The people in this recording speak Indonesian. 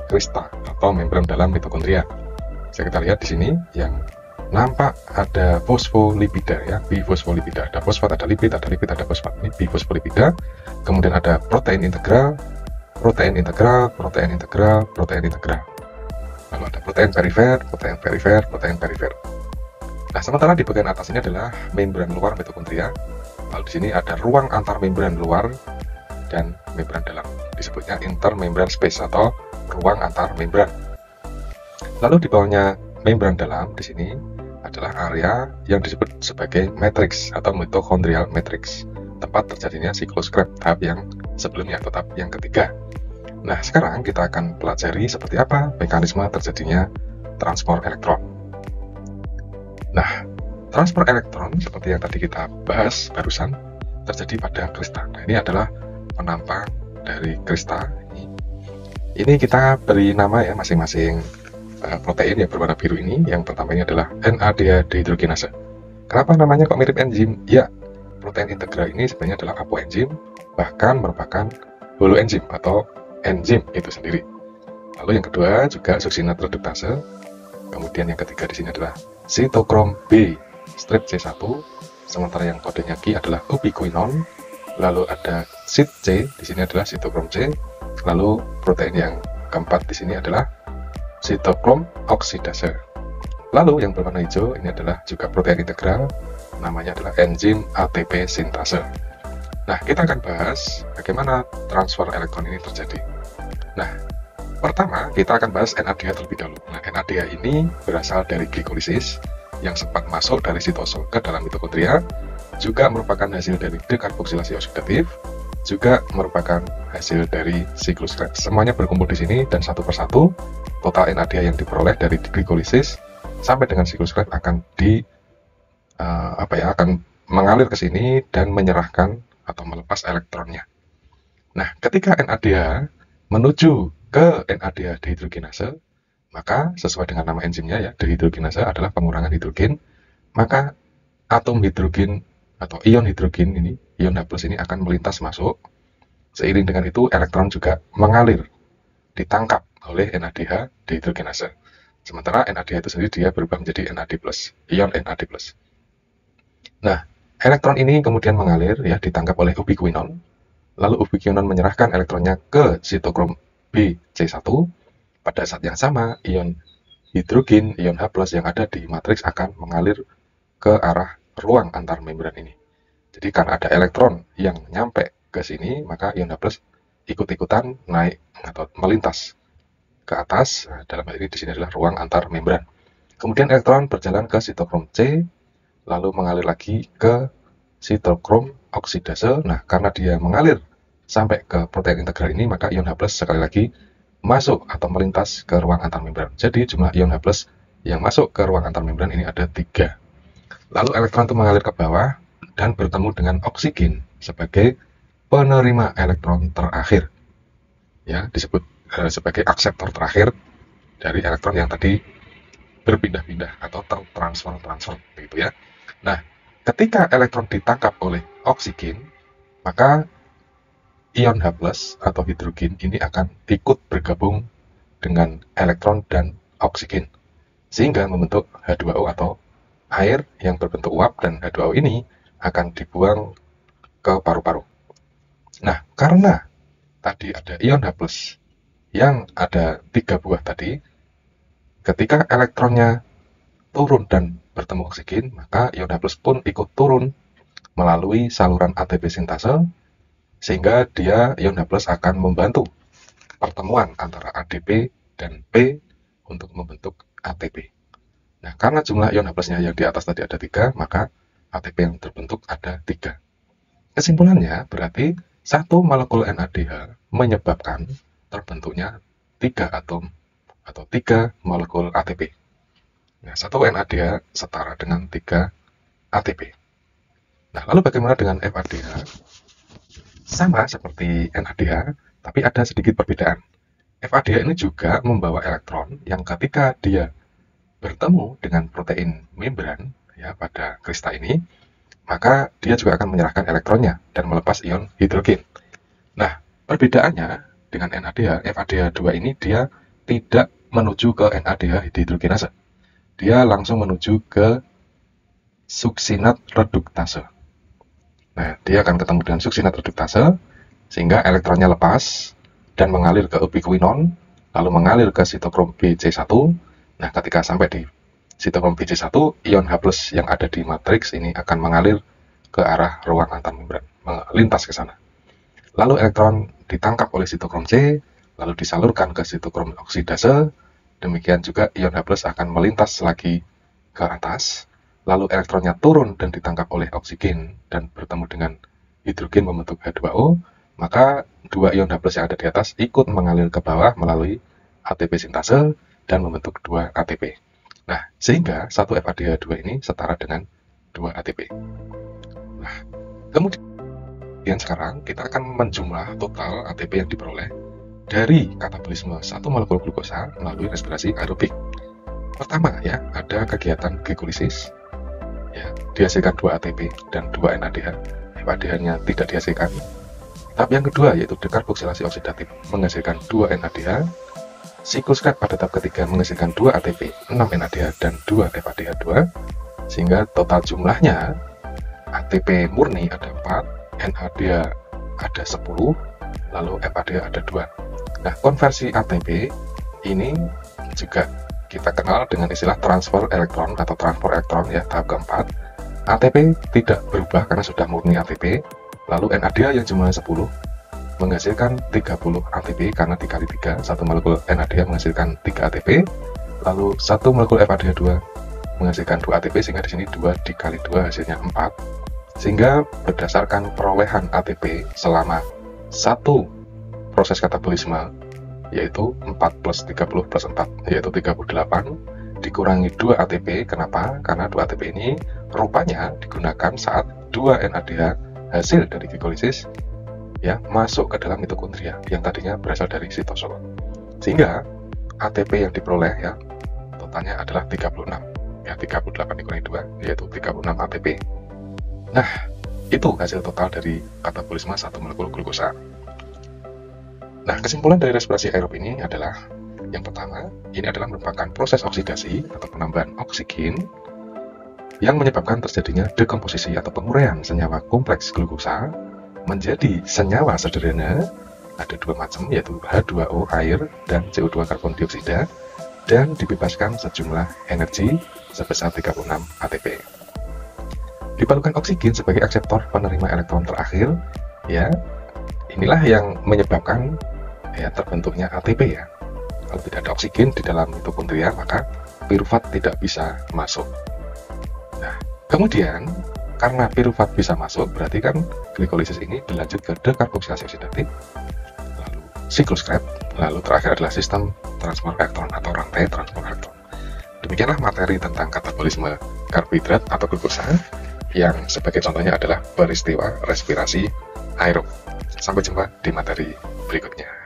krista atau membran dalam mitokondria. Bisa kita lihat di sini yang nampak ada fosfolipida ya, bifosfolipida. Ada fosfat, ada lipid, ada fosfat. Ini bifosfolipida. Kemudian ada protein integral, protein integral, protein integral, protein integral. Lalu ada protein perifer, protein perifer, protein perifer. Nah, sementara di bagian atas ini adalah membran luar mitokondria. Lalu di sini ada ruang antar membran luar dan membran dalam. Disebutnya intermembran space atau ruang antar membran. Lalu di bawahnya membran dalam di sini adalah area yang disebut sebagai matriks atau mitochondrial matrix, tempat terjadinya siklus Krebs tahap yang sebelumnya atau tahap yang ketiga. Nah, sekarang kita akan pelajari seperti apa mekanisme terjadinya transport elektron. Nah, transport elektron seperti yang tadi kita bahas barusan terjadi pada krista. Nah, ini adalah penampang dari krista. Ini kita beri nama ya masing-masing protein yang berwarna biru ini. Yang pertama ini adalah NADH dehidrogenase. Kenapa namanya kok mirip enzim? Ya, protein integral ini sebenarnya adalah apoenzim, bahkan merupakan holoenzim atau enzim itu sendiri. Lalu yang kedua juga succinate reductase. Kemudian yang ketiga di sini adalah sitokrom B strip C1. Sementara yang kodenya Ki adalah ubiquinon. Lalu ada sit C, di sini adalah sitokrom C. Lalu protein yang keempat di sini adalah sitokrom oksidase. Lalu yang berwarna hijau ini adalah juga protein integral, namanya adalah enzim ATP sintase. Nah, kita akan bahas bagaimana transfer elektron ini terjadi. Nah, pertama kita akan bahas NADH terlebih dahulu. Nah, NADH ini berasal dari glikolisis yang sempat masuk dari sitosol ke dalam mitokondria, juga merupakan hasil dari dekarboksilasi oksidatif, juga merupakan hasil dari siklus Krebs. Semuanya berkumpul di sini dan satu persatu total NADH yang diperoleh dari glikolisis sampai dengan siklus Krebs akan akan mengalir ke sini dan menyerahkan atau melepas elektronnya. Nah, ketika NADH menuju ke NADH dehidrogenase, maka sesuai dengan nama enzimnya ya, dehidrogenase adalah pengurangan hidrogen, maka atom hidrogen atau ion hidrogen ini, ion H+ ini akan melintas masuk. Seiring dengan itu elektron juga mengalir, ditangkap oleh NADH dehidrogenase. Sementara NADH itu sendiri dia berubah menjadi NAD+, ion NAD+. Nah, elektron ini kemudian mengalir ya, ditangkap oleh ubiquinon. Lalu ubiquinon menyerahkan elektronnya ke sitokrom B C1. Pada saat yang sama, ion hidrogen, ion H+ yang ada di matriks akan mengalir ke arah ruang antar membran ini. Jadi karena ada elektron yang nyampe ke sini, maka ion H+ ikut-ikutan naik atau melintas ke atas. Nah, dalam hal ini di sini adalah ruang antar membran. Kemudian elektron berjalan ke sitokrom C, lalu mengalir lagi ke sitokrom oksidase. Nah, karena dia mengalir sampai ke protein integral ini, maka ion H+ sekali lagi masuk atau melintas ke ruang antar membran. Jadi jumlah ion H+ yang masuk ke ruang antar membran ini ada 3. Lalu elektron itu mengalir ke bawah dan bertemu dengan oksigen sebagai penerima elektron terakhir. Ya, disebut sebagai akseptor terakhir dari elektron yang tadi berpindah-pindah atau tertransfer begitu ya. Nah, ketika elektron ditangkap oleh oksigen, maka ion H+ atau hidrogen ini akan ikut bergabung dengan elektron dan oksigen sehingga membentuk H2O atau air yang berbentuk uap, dan H2O ini akan dibuang ke paru-paru. Nah, karena tadi ada ion H+ yang ada 3 buah tadi, ketika elektronnya turun dan bertemu oksigen, maka ion H+ pun ikut turun melalui saluran ATP sintase, sehingga ion H+ akan membantu pertemuan antara ADP dan P untuk membentuk ATP. Nah, karena jumlah ion H+-nya yang di atas tadi ada 3, maka ATP yang terbentuk ada 3. Kesimpulannya berarti satu molekul NADH menyebabkan terbentuknya 3 atom atau 3 molekul ATP. Nah, satu NADH setara dengan 3 ATP. Nah, lalu bagaimana dengan FADH? Sama seperti NADH, tapi ada sedikit perbedaan. FADH ini juga membawa elektron yang ketika dia bertemu dengan protein membran ya pada krista ini, maka dia juga akan menyerahkan elektronnya dan melepas ion hidrogen. Nah, perbedaannya dengan NADH, FADH2 ini dia tidak menuju ke NADH dehidrogenase. Dia langsung menuju ke suksinat reduktase. Nah, dia akan ketemu dengan suksinat reduktase, sehingga elektronnya lepas dan mengalir ke ubiquinon, lalu mengalir ke sitokrom Bc1. Nah, ketika sampai di sitokrom Bc1, ion H+ yang ada di matriks ini akan mengalir ke arah ruang antarmembran, melintas ke sana. Lalu elektron ditangkap oleh sitokrom C, lalu disalurkan ke sitokrom oksidase. Demikian juga ion H+ akan melintas lagi ke atas, lalu elektronnya turun dan ditangkap oleh oksigen dan bertemu dengan hidrogen membentuk H2O, maka dua ion H+ yang ada di atas ikut mengalir ke bawah melalui ATP sintase dan membentuk 2 ATP. Nah, sehingga 1 FADH2 ini setara dengan 2 ATP. Nah, kemudian sekarang kita akan menjumlah total ATP yang diperoleh dari katabolisme 1 molekul glukosa melalui respirasi aerobik. Pertama ya, ada kegiatan glikolisis, ya, dihasilkan 2 ATP dan 2 NADH. FADH-nya tidak dihasilkan. Tahap yang kedua yaitu dekarboksilasi oksidatif menghasilkan 2 NADH. Siklus Krebs pada tahap ketiga menghasilkan 2 ATP, 6 NADH dan 2 FADH2, sehingga total jumlahnya ATP murni ada 4, NADH ada 10, lalu FADH ada 2. Nah, konversi ATP ini juga kita kenal dengan istilah transfer elektron atau transport elektron ya, tahap keempat. ATP tidak berubah karena sudah murni ATP, lalu NADH yang jumlahnya 10 menghasilkan 30 ATP karena dikali 3, 1 molekul NADH menghasilkan 3 ATP, lalu 1 molekul FADH2 menghasilkan 2 ATP, sehingga di sini 2 dikali 2 hasilnya 4. Sehingga berdasarkan perolehan ATP selama 1 proses katabolisme, yaitu 4 plus 30 plus 4, yaitu 38, dikurangi 2 ATP. Kenapa? Karena 2 ATP ini rupanya digunakan saat 2 NADH hasil dari glikolisis ya masuk ke dalam mitokondria yang tadinya berasal dari sitosol. Sehingga ATP yang diperoleh ya totalnya adalah 36. Ya, 38 dikurangi 2 yaitu 36 ATP. Nah, itu hasil total dari katabolisme 1 molekul glukosa. Nah, kesimpulan dari respirasi aerob ini adalah yang pertama, ini adalah merupakan proses oksidasi atau penambahan oksigen yang menyebabkan terjadinya dekomposisi atau penguraian senyawa kompleks glukosa menjadi senyawa sederhana. Ada 2 macam, yaitu H2O air dan CO2 karbon dioksida, dan dibebaskan sejumlah energi sebesar 36 ATP. Diperlukan oksigen sebagai akseptor penerima elektron terakhir, ya. Inilah yang menyebabkan ya terbentuknya ATP ya. Kalau tidak ada oksigen di dalam mitokondria, maka pirufat tidak bisa masuk. Nah, kemudian karena pirufat bisa masuk, berarti kan glikolisis ini dilanjut ke dekarboksilasi oksidatif, lalu siklus Krebs, lalu terakhir adalah sistem transport elektron atau rantai transport elektron. Demikianlah materi tentang katabolisme karbohidrat atau glukosa, yang sebagai contohnya adalah peristiwa respirasi aerob. Sampai jumpa di materi berikutnya.